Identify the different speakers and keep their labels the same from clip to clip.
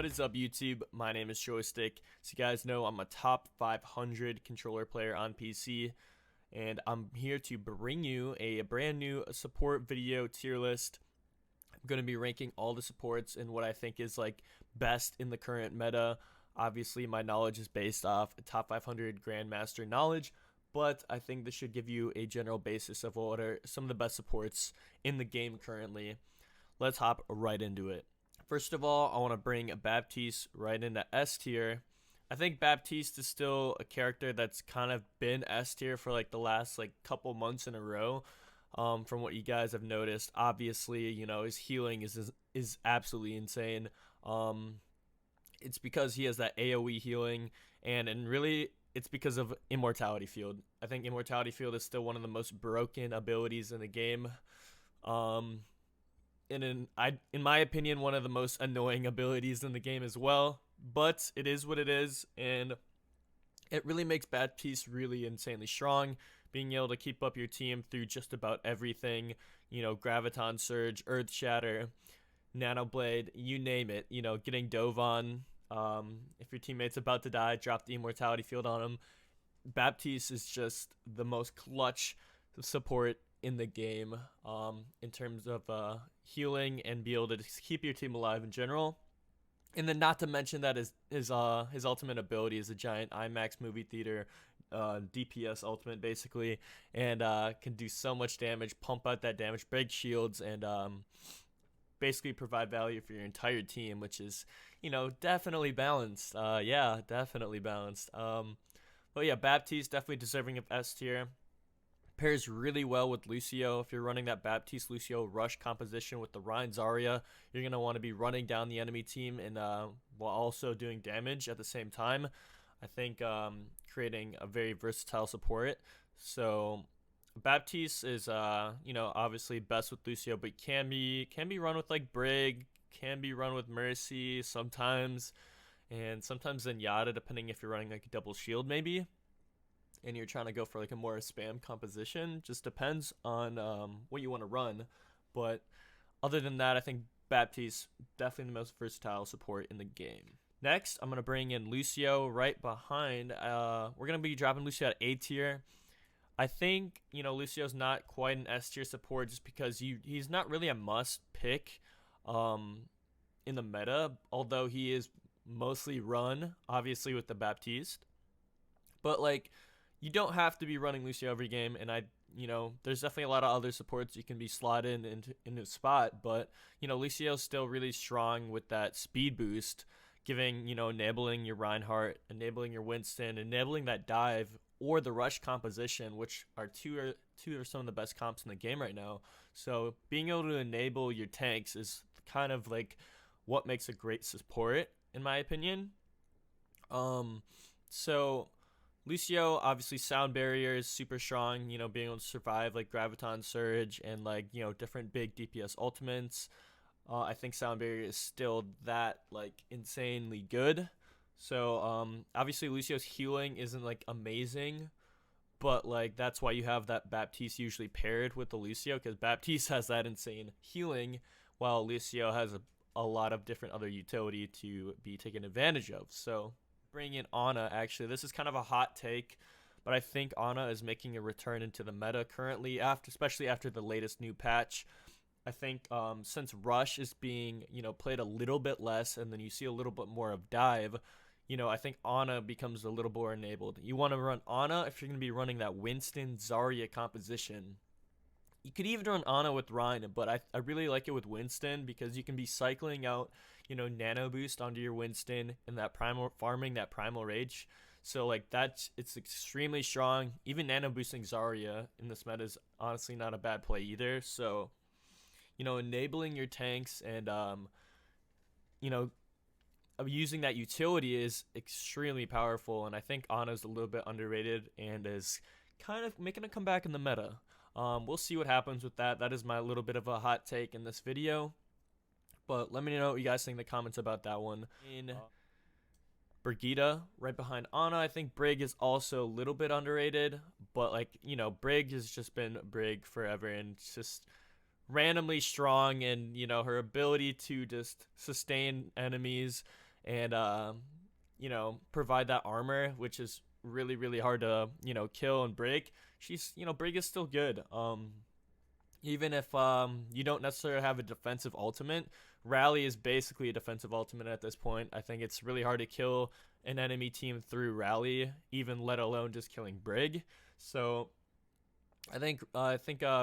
Speaker 1: What is up, YouTube? My name is Joystick. So you guys know I'm a top 500 controller player on PC, and I'm here to bring you a brand new support video tier list. I'm going to be ranking all the supports and what I think is like best in the current meta. Obviously, my knowledge is based off top 500 Grandmaster knowledge, but I think this should give you a general basis of what are some of the best supports in the game currently. Let's hop right into it. First of all, I want to bring Baptiste right into S tier. I think Baptiste is still a character that's kind of been S tier for like the last like couple months in a row. From what you guys have noticed, obviously, you know, his healing is absolutely insane. It's because he has that AoE healing, and really it's because of Immortality Field. I think Immortality Field is still one of the most broken abilities in the game. And in my opinion, one of the most annoying abilities in the game as well. But it is what it is, and it really makes Baptiste really insanely strong. Being able to keep up your team through just about everything, you know, Graviton Surge, Earth Shatter, Nano Blade, you name it. You know, getting dove on. If your teammate's about to die, drop the Immortality Field on him. Baptiste is just the most clutch support in the game, in terms of healing and be able to keep your team alive in general. And then not to mention that his ultimate ability is a giant IMAX movie theater DPS ultimate basically, and can do so much damage, pump out that damage, break shields, and basically provide value for your entire team, which is, you know, definitely balanced. Yeah, definitely balanced. But yeah, Baptiste definitely deserving of S tier. Pairs really well with Lucio. If you're running that Baptiste Lucio rush composition with the Rein Zarya, you're going to want to be running down the enemy team and while also doing damage at the same time. I think creating a very versatile support. So Baptiste is you know, obviously best with Lucio, but can be run with like Brig, can be run with Mercy sometimes, and sometimes Zenyatta, depending if you're running like a double shield maybe and you're trying to go for like a more spam composition. Just depends on what you want to run. But other than that, I think Baptiste definitely the most versatile support in the game. Next, I'm going to bring in Lucio right behind. We're going to be dropping Lucio at A tier. I think, you know, Lucio's not quite an S tier support just because he's not really a must pick in the meta, although he is mostly run, obviously, with the Baptiste. But like, you don't have to be running Lucio every game, and you know, there's definitely a lot of other supports you can be slotted into a spot, but, you know, Lucio's still really strong with that speed boost, giving, you know, enabling your Reinhardt, enabling your Winston, enabling that dive, or the rush composition, which are two of some of the best comps in the game right now. So being able to enable your tanks is kind of like what makes a great support, in my opinion. So Lucio, obviously sound barrier is super strong, you know, being able to survive like Graviton Surge and like, you know, different big DPS ultimates. I think sound barrier is still that like insanely good. So obviously Lucio's healing isn't like amazing, but like that's why you have that Baptiste usually paired with the Lucio, because Baptiste has that insane healing while Lucio has a lot of different other utility to be taken advantage of. So bring in Ana. Actually, this is kind of a hot take, but I think Ana is making a return into the meta currently, especially after the latest new patch. I think since Rush is being, you know, played a little bit less, and then you see a little bit more of Dive, you know, I think Ana becomes a little more enabled. You want to run Ana if you're going to be running that Winston Zarya composition. You could even run Ana with Rein, but I really like it with Winston because you can be cycling out, you know, nano boost onto your Winston and that primal farming that primal rage. So like it's extremely strong. Even nano boosting Zarya in this meta is honestly not a bad play either. So, you know, enabling your tanks and you know, using that utility is extremely powerful, and I think Ana's a little bit underrated and is kind of making a comeback in the meta. We'll see what happens with that. That is my little bit of a hot take in this video. But let me know what you guys think in the comments about that one. In Brigitte, right behind Ana, I think Brig is also a little bit underrated. But, like, you know, Brig has just been Brig forever, and it's just randomly strong, and, you know, her ability to just sustain enemies and provide that armor, which is really really hard to kill and break. She's Brig is still good. Even if you don't necessarily have a defensive ultimate, Rally is basically a defensive ultimate at this point. I think it's really hard to kill an enemy team through Rally, even let alone just killing Brig. So I think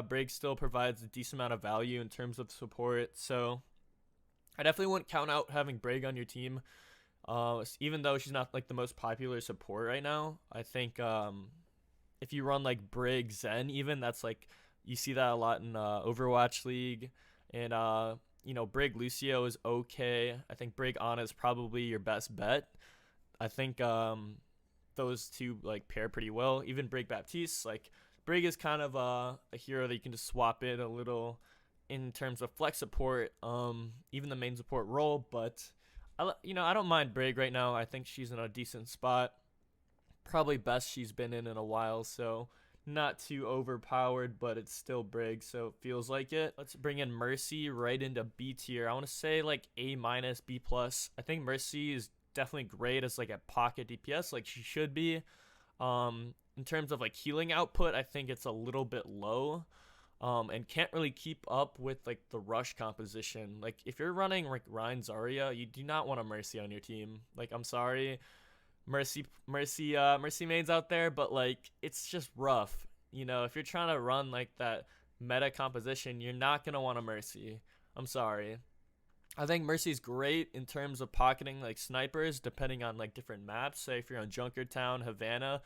Speaker 1: Brig still provides a decent amount of value in terms of support. So I definitely wouldn't count out having Brig on your team. Even though she's not like the most popular support right now, I think if you run like Brig Zen, even that's like you see that a lot in Overwatch League, and Brig Lucio is okay. I think Brig Ana is probably your best bet. I think those two like pair pretty well. Even Brig Baptiste, like Brig is kind of a hero that you can just swap in a little in terms of flex support, even the main support role. But I don't mind Brig right now. I think she's in a decent spot, probably best she's been in a while. So not too overpowered, but it's still Brig, so it feels like it. Let's bring in Mercy right into B tier. I want to say like A minus, B plus. I think Mercy is definitely great as like a pocket DPS, like she should be. In terms of like healing output, I think it's a little bit low, and can't really keep up with like the rush composition. Like if you're running like Rein Zarya, you do not want a Mercy on your team. Like I'm sorry, Mercy mains out there, but like it's just rough. If you're trying to run like that meta composition, you're not gonna want a Mercy. I'm sorry. I think Mercy's great in terms of pocketing like snipers depending on like different maps. Say if you're on Junkertown, Havana,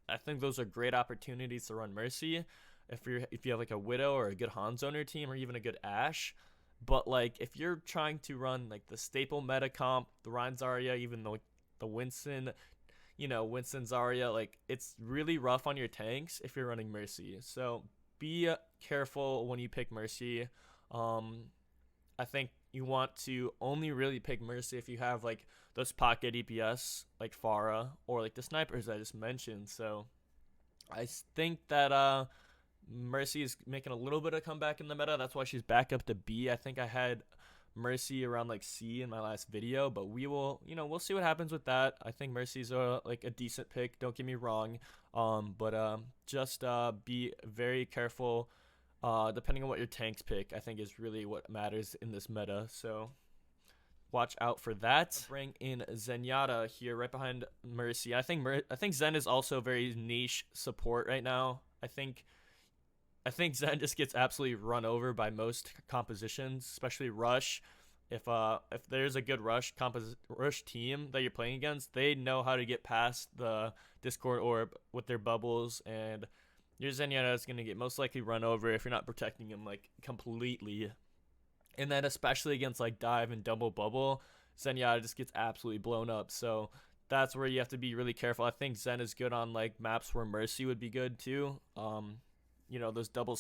Speaker 1: I think those are great opportunities to run Mercy. If you have like a Widow or a good Hanzo on your team, or even a good Ashe. But like if you're trying to run like the staple meta comp, the Rein Zarya, even the Winston, Winston Zarya, like it's really rough on your tanks if you're running Mercy. So be careful when you pick Mercy. I think you want to only really pick Mercy if you have like those pocket DPS like Pharah or like the snipers I just mentioned. So I think that Mercy is making a little bit of comeback in the meta. That's why she's back up to B. I think I had Mercy around like C in my last video, but we'll see what happens with that. I think Mercy's like a decent pick, don't get me wrong, but just be very careful depending on what your tanks pick. I think is really what matters in this meta, so watch out for that. Bring in Zenyatta here right behind Mercy. I think Zen is also very niche support right now. I think Zen just gets absolutely run over by most compositions, especially Rush. If there's a good Rush team that you're playing against, they know how to get past the Discord orb with their bubbles, and your Zenyatta is going to get most likely run over if you're not protecting him like completely. And then especially against like Dive and Double Bubble, Zenyatta just gets absolutely blown up. So that's where you have to be really careful. I think Zen is good on like maps where Mercy would be good too. Those double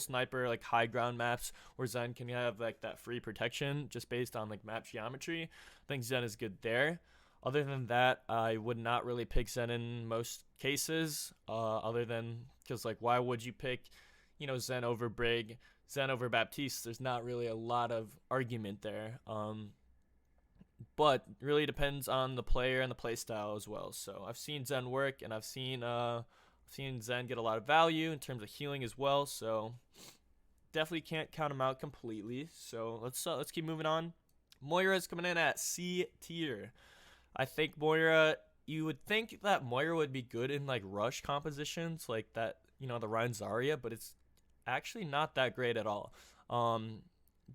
Speaker 1: sniper like high ground maps where Zen can have like that free protection just based on like map geometry. I think Zen is good there. Other than that, I would not really pick Zen in most cases, other than because like why would you pick Zen over Brig, Zen over Baptiste? There's not really a lot of argument there, but really depends on the player and the play style as well. So I've seen Zen work, and I've seen Zen get a lot of value in terms of healing as well, so definitely can't count him out completely. So let's keep moving on. Moira is coming in at C tier. I think Moira, you would think that Moira would be good in like rush compositions like that, the Rein Zarya, but it's actually not that great at all.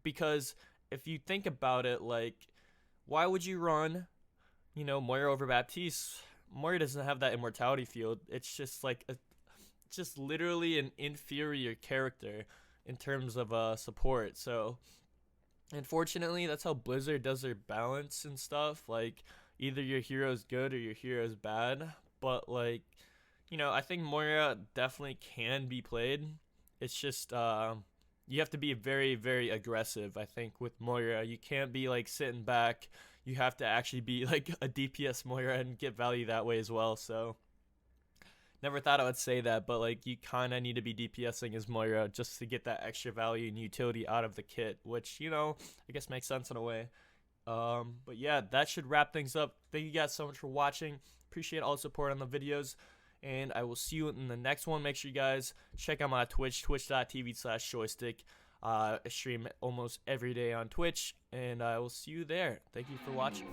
Speaker 1: Because if you think about it, like why would you run, Moira over Baptiste? Moira doesn't have that immortality field. It's just like it's just literally an inferior character in terms of support. So unfortunately, that's how Blizzard does their balance and stuff. Like either your hero's good or your hero's bad. But like, I think Moira definitely can be played. It's just you have to be very, very aggressive, I think, with Moira. You can't be like sitting back. You have to actually be like a DPS Moira and get value that way as well. So never thought I would say that, but like you kind of need to be DPSing as Moira just to get that extra value and utility out of the kit, which I guess makes sense in a way. But yeah, that should wrap things up. Thank you guys so much for watching. Appreciate all the support on the videos, and I will see you in the next one. Make sure you guys check out my Twitch, twitch.tv/joystick. I stream almost every day on Twitch, and I will see you there. Thank you for watching.